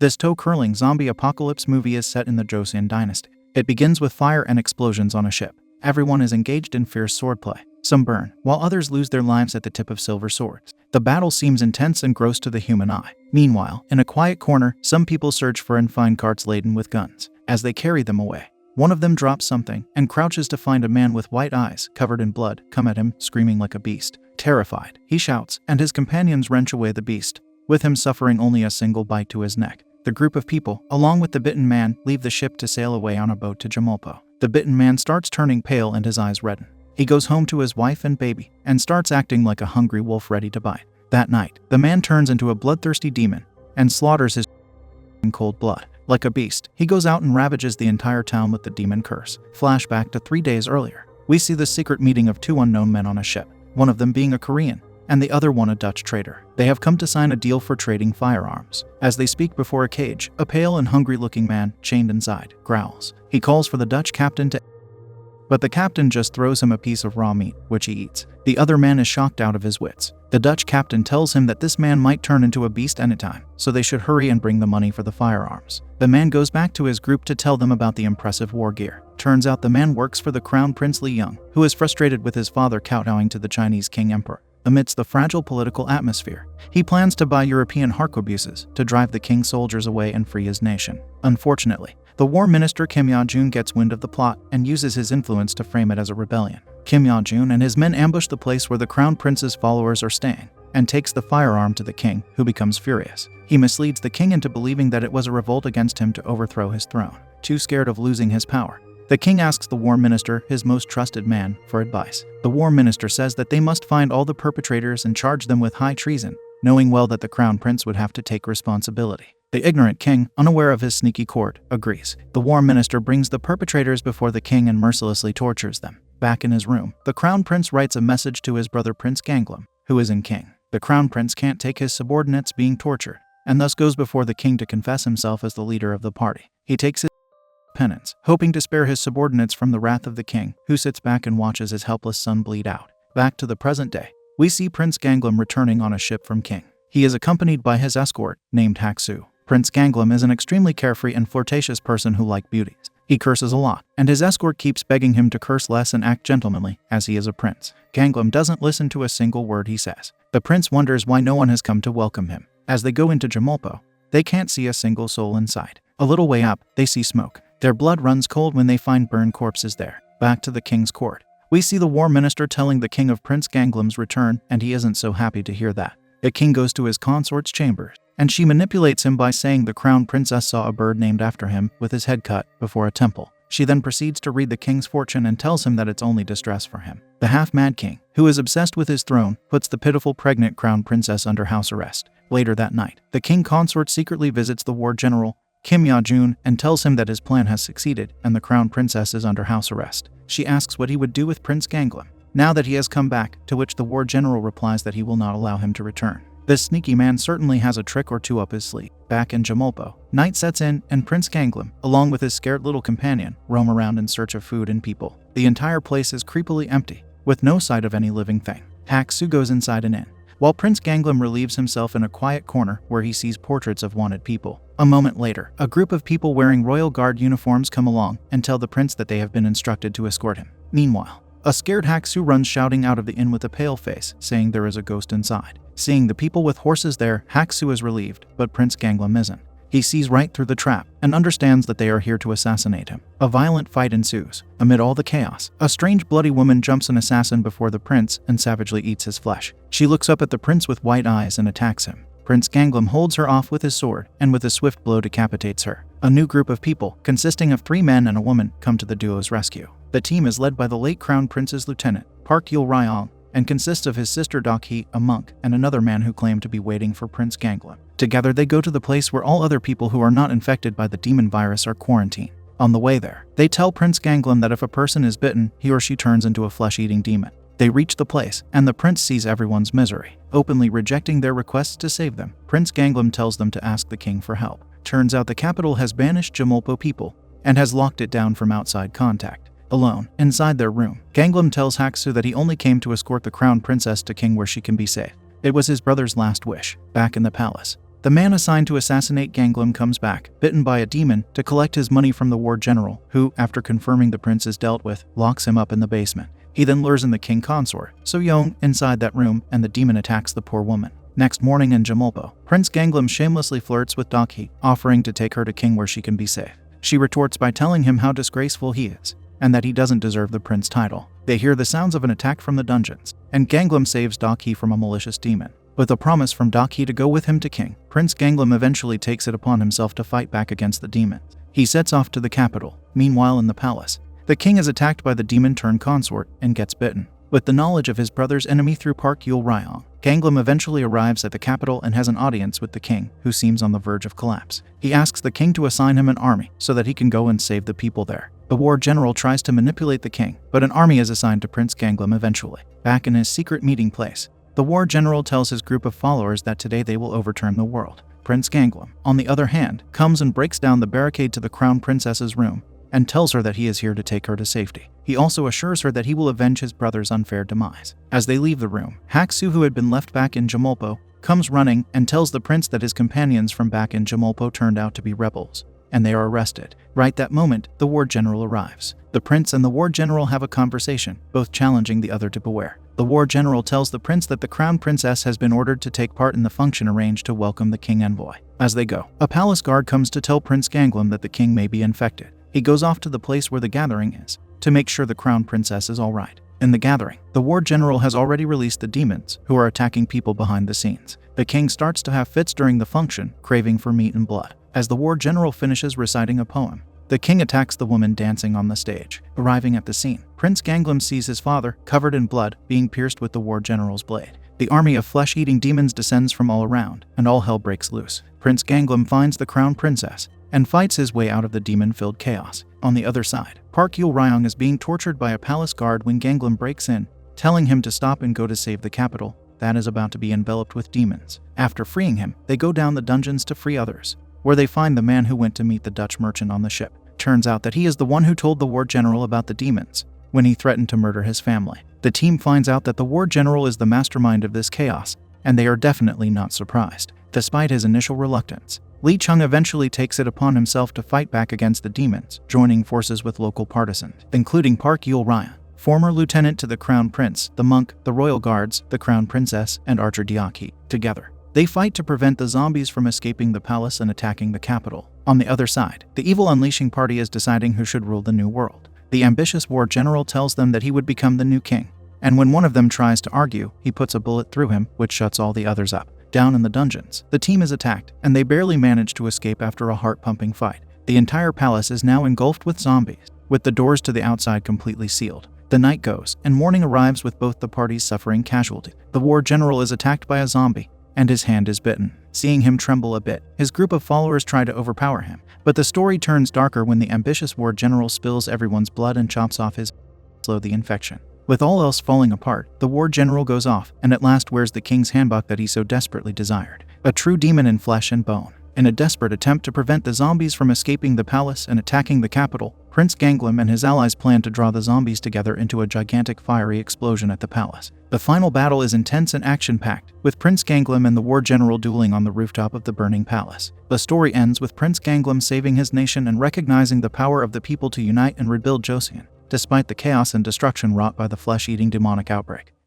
This toe-curling zombie apocalypse movie is set in the Joseon dynasty. It begins with fire and explosions on a ship. Everyone is engaged in fierce swordplay. Some burn, while others lose their lives at the tip of silver swords. The battle seems intense and gross to the human eye. Meanwhile, in a quiet corner, some people search for and find carts laden with guns. As they carry them away, one of them drops something and crouches to find a man with white eyes, covered in blood, come at him, screaming like a beast. Terrified, he shouts, and his companions wrench away the beast, with him suffering only a single bite to his neck. The group of people, along with the bitten man, leave the ship to sail away on a boat to Jamulpo. The bitten man starts turning pale and his eyes redden. He goes home to his wife and baby, and starts acting like a hungry wolf ready to bite. That night, the man turns into a bloodthirsty demon, and slaughters his in cold blood. Like a beast, he goes out and ravages the entire town with the demon curse. Flashback to 3 days earlier. We see the secret meeting of 2 unknown men on a ship, one of them being a Korean, and the other one a Dutch trader. They have come to sign a deal for trading firearms. As they speak before a cage, a pale and hungry-looking man, chained inside, growls. He calls for the Dutch captain to but the captain just throws him a piece of raw meat, which he eats. The other man is shocked out of his wits. The Dutch captain tells him that this man might turn into a beast anytime, so they should hurry and bring the money for the firearms. The man goes back to his group to tell them about the impressive war gear. Turns out the man works for the Crown Prince Li Yong, who is frustrated with his father kowtowing to the Chinese King Emperor. Amidst the fragile political atmosphere, he plans to buy European harquebuses to drive the king's soldiers away and free his nation. Unfortunately, the war minister Kim Ya-jun gets wind of the plot and uses his influence to frame it as a rebellion. Kim Ya-jun and his men ambush the place where the crown prince's followers are staying and takes the firearm to the king, who becomes furious. He misleads the king into believing that it was a revolt against him to overthrow his throne. Too scared of losing his power, the king asks the war minister, his most trusted man, for advice. The war minister says that they must find all the perpetrators and charge them with high treason, knowing well that the crown prince would have to take responsibility. The ignorant king, unaware of his sneaky court, agrees. The war minister brings the perpetrators before the king and mercilessly tortures them. Back in his room, the crown prince writes a message to his brother Prince Ganglum, who is in king. The crown prince can't take his subordinates being tortured, and thus goes before the king to confess himself as the leader of the party. He takes his penance, hoping to spare his subordinates from the wrath of the king, who sits back and watches his helpless son bleed out. Back to the present day, we see Prince Ganglum returning on a ship from king. He is accompanied by his escort, named Haksu. Prince Ganglum is an extremely carefree and flirtatious person who likes beauties. He curses a lot, and his escort keeps begging him to curse less and act gentlemanly, as he is a prince. Ganglum doesn't listen to a single word he says. The prince wonders why no one has come to welcome him. As they go into Jamulpo, they can't see a single soul inside. A little way up, they see smoke. Their blood runs cold when they find burned corpses there. Back to the king's court. We see the war minister telling the king of Prince Ganglum's return, and he isn't so happy to hear that. The king goes to his consort's chambers, and she manipulates him by saying the crown princess saw a bird named after him, with his head cut, before a temple. She then proceeds to read the king's fortune and tells him that it's only distress for him. The half-mad king, who is obsessed with his throne, puts the pitiful pregnant crown princess under house arrest. Later that night, the king consort secretly visits the war general, Kim Ya-jun, and tells him that his plan has succeeded and the crown princess is under house arrest. She asks what he would do with Prince Ganglum now that he has come back, to which the war general replies that he will not allow him to return. This sneaky man certainly has a trick or two up his sleeve. Back in Jamulpo, night sets in, and Prince Ganglum, along with his scared little companion, roam around in search of food and people. The entire place is creepily empty, with no sight of any living thing. Haksu goes inside an inn, while Prince Ganglum relieves himself in a quiet corner where he sees portraits of wanted people. A moment later, a group of people wearing royal guard uniforms come along and tell the prince that they have been instructed to escort him. Meanwhile, a scared Haksu runs shouting out of the inn with a pale face, saying there is a ghost inside. Seeing the people with horses there, Haksu is relieved, but Prince Ganglum isn't. He sees right through the trap and understands that they are here to assassinate him. A violent fight ensues. Amid all the chaos, a strange bloody woman jumps an assassin before the prince and savagely eats his flesh. She looks up at the prince with white eyes and attacks him. Prince Ganglum holds her off with his sword and with a swift blow decapitates her. A new group of people, consisting of 3 men and a woman, come to the duo's rescue. The team is led by the late Crown Prince's lieutenant, Park Yul-ryong, and consists of his sister Dak-hee, a monk, and another man who claimed to be waiting for Prince Ganglum. Together they go to the place where all other people who are not infected by the demon virus are quarantined. On the way there, they tell Prince Ganglum that if a person is bitten, he or she turns into a flesh-eating demon. They reach the place, and the prince sees everyone's misery. Openly rejecting their requests to save them, Prince Ganglum tells them to ask the king for help. Turns out the capital has banished Jamulpo people and has locked it down from outside contact. Alone, inside their room, Ganglum tells Haksu that he only came to escort the crown princess to king where she can be safe. It was his brother's last wish. Back in the palace, The man assigned to assassinate Ganglum comes back, bitten by a demon, to collect his money from the war general, who, after confirming the prince is dealt with, locks him up in the basement. He then lures in the king consort, So Young, inside that room, and the demon attacks the poor woman. Next morning in Jamulpo, Prince Ganglum shamelessly flirts with Dakhi, offering to take her to king where she can be safe. She retorts by telling him how disgraceful he is, and that he doesn't deserve the prince title. They hear the sounds of an attack from the dungeons, and Ganglum saves Dakhi from a malicious demon. With a promise from Dakhi to go with him to king, Prince Ganglum eventually takes it upon himself to fight back against the demons. He sets off to the capital. Meanwhile, in the palace, the king is attacked by the demon-turned-consort and gets bitten. With the knowledge of his brother's enemy through Park Yul Ryong, Ganglum eventually arrives at the capital and has an audience with the king, who seems on the verge of collapse. He asks the king to assign him an army so that he can go and save the people there. The war general tries to manipulate the king, but an army is assigned to Prince Ganglum eventually. Back in his secret meeting place, the war general tells his group of followers that today they will overturn the world. Prince Ganglum, on the other hand, comes and breaks down the barricade to the crown princess's room and tells her that he is here to take her to safety. He also assures her that he will avenge his brother's unfair demise. As they leave the room, Haksu, who had been left back in Jamulpo, comes running and tells the prince that his companions from back in Jamulpo turned out to be rebels, and they are arrested. Right that moment, the war general arrives. The prince and the war general have a conversation, both challenging the other to beware. The war general tells the prince that the crown princess has been ordered to take part in the function arranged to welcome the king envoy. As they go, a palace guard comes to tell Prince Ganglum that the king may be infected. He goes off to the place where the gathering is, to make sure the crown princess is alright. In the gathering, the war general has already released the demons, who are attacking people behind the scenes. The king starts to have fits during the function, craving for meat and blood. As the war general finishes reciting a poem, the king attacks the woman dancing on the stage. Arriving at the scene, Prince Ganglum sees his father, covered in blood, being pierced with the war general's blade. The army of flesh-eating demons descends from all around, and all hell breaks loose. Prince Ganglum finds the crown princess and fights his way out of the demon-filled chaos. On the other side, Park Yul Ryong is being tortured by a palace guard when Ganglum breaks in, telling him to stop and go to save the capital that is about to be enveloped with demons. After freeing him, they go down the dungeons to free others, where they find the man who went to meet the Dutch merchant on the ship. Turns out that he is the one who told the war general about the demons when he threatened to murder his family. The team finds out that the war general is the mastermind of this chaos, and they are definitely not surprised. Despite his initial reluctance, Li Chung eventually takes it upon himself to fight back against the demons, joining forces with local partisans, including Park Yul Ryong, former lieutenant to the crown prince, the monk, the royal guards, the crown princess, and Archer Diaki. Together, they fight to prevent the zombies from escaping the palace and attacking the capital. On the other side, the evil Unleashing party is deciding who should rule the new world. The ambitious war general tells them that he would become the new king, and when one of them tries to argue, he puts a bullet through him, which shuts all the others up. Down in the dungeons, the team is attacked, and they barely manage to escape after a heart-pumping fight. The entire palace is now engulfed with zombies, with the doors to the outside completely sealed. The night goes, and morning arrives with both the parties suffering casualties. The war general is attacked by a zombie, and his hand is bitten. Seeing him tremble a bit, his group of followers try to overpower him. But the story turns darker when the ambitious war general spills everyone's blood and chops off his slow the infection. With all else falling apart, the war general goes off and at last wears the king's handbook that he so desperately desired. A true demon in flesh and bone. In a desperate attempt to prevent the zombies from escaping the palace and attacking the capital, Prince Ganglum and his allies plan to draw the zombies together into a gigantic fiery explosion at the palace. The final battle is intense and action-packed, with Prince Ganglum and the war general dueling on the rooftop of the burning palace. The story ends with Prince Ganglum saving his nation and recognizing the power of the people to unite and rebuild Joseon, despite the chaos and destruction wrought by the flesh-eating demonic outbreak.